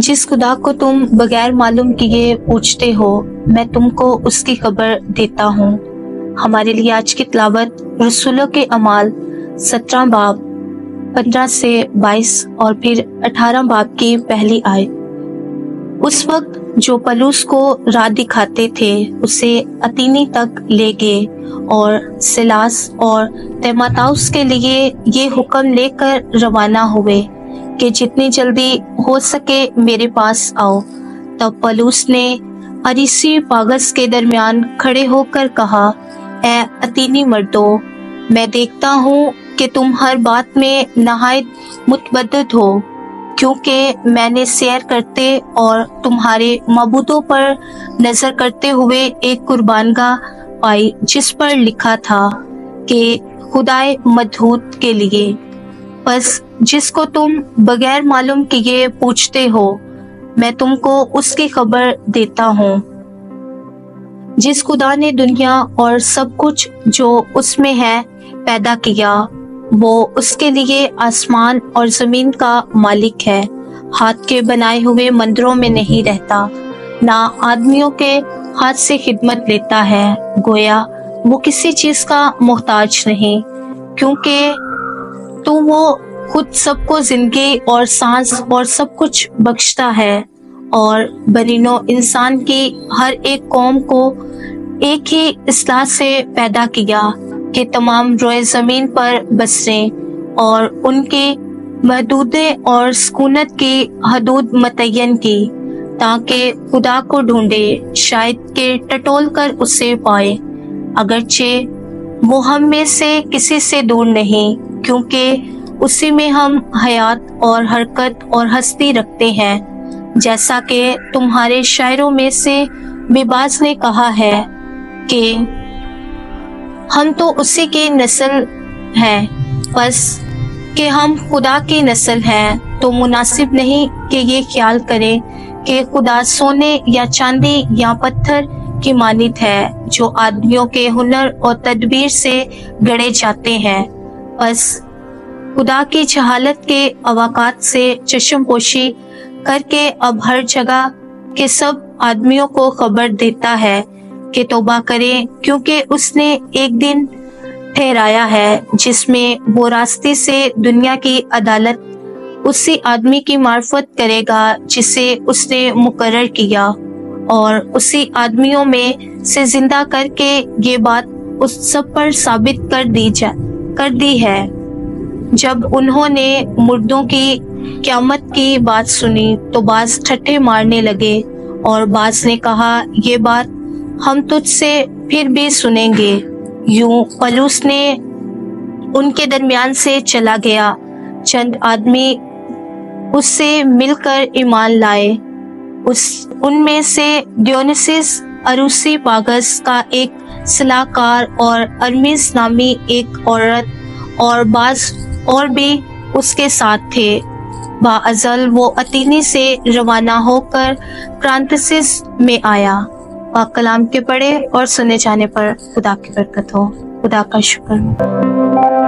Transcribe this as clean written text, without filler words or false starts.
जिस खुदा को तुम बगैर मालूम किए पूछते हो, मैं तुमको उसकी खबर देता हूँ। हमारे लिए आज की तिलावत रसूलों के अमाल 17 बाब 15 से 22 और फिर 18 बाब की पहली आयत। उस वक्त जो पलूस को राह दिखाते थे उसे अतीनी तक ले गए और सिलास और तीमुथियुस के लिए ये हुक्म लेकर रवाना हुए कि जितनी जल्दी हो सके मेरे पास आओ। तब पलूस ने अरिसिपागस के दरमियान खड़े होकर कहा, ऐ अतीनी मर्दों, मैं देखता हूँ कि तुम हर बात में नहायत मुतबद्दद हो, क्योंकि मैंने सैर करते और तुम्हारे मबूदों पर नजर करते हुए एक कुर्बानगाह पाई जिस पर लिखा था कि खुदाए मदहूत के लिए। बस जिसको तुम बगैर मालूम किए पूछते हो, मैं तुमको उसकी खबर देता हूँ। जिस खुदा ने दुनिया और सब कुछ जो उसमें है पैदा किया, वो उसके लिए आसमान और जमीन का मालिक है। हाथ के बनाए हुए मंदिरों में नहीं रहता, ना आदमियों के हाथ से खिदमत लेता है। गोया वो किसी चीज का मोहताज नहीं, क्योंकि तो वो खुद सबको जिंदगी और सांस और सब कुछ बख्शता है। और बनीनो इंसान की हर एक कौम को एक ही इस्लाह से पैदा किया कि तमाम रोए जमीन पर बसें और उनके महदूदे और सुकूनत की हदूद मतयन की, ताकि खुदा को ढूंढे, शायद के टटोल कर उसे पाए, अगरचे वो हम में से किसी से दूर नहीं, क्योंकि उसी में हम हयात और हरकत और हस्ती रखते हैं। जैसा कि तुम्हारे शायरों में से बेबाज ने कहा है कि हम तो उसी की नस्ल हैं, बस कि हम खुदा की नस्ल हैं, तो मुनासिब नहीं कि ये ख्याल करें कि खुदा सोने या चांदी या पत्थर की मानित है, जो आदमियों के हुनर और तदबीर से गढ़े जाते हैं। बस खुदा की जहालत के अवाकात से चश्मपोशी करके अब हर जगह के सब आदमियों को खबर देता है कि तौबा करें, क्योंकि उसने एक दिन ठहराया है जिसमें वो रास्ते से दुनिया की अदालत उसी आदमी की मार्फत करेगा जिसे उसने मुकर्रर किया, और उसी आदमियों में से जिंदा करके ये बात उस सब पर साबित कर दी है। जब उन्होंने मुर्दों की क़यामत की बात सुनी तो बाज ठट्ठे मारने लगे, और बाज ने कहा, ये बात हम तुझसे फिर भी सुनेंगे। यूं पलूस ने उनके दरमियान से चला गया। चंद आदमी उससे मिलकर ईमान लाए। उनमें से दियोनिसिस अरिसिपागस का एक सलाहकार और अरमिस नामी एक औरत और बाज और भी उसके साथ थे। बाअजल वो अतीनी से रवाना होकर क्रांतिसिस में आया। पाक कलाम के पढ़े और सुने जाने पर खुदा की बरकत हो। खुदा का शुक्र हो।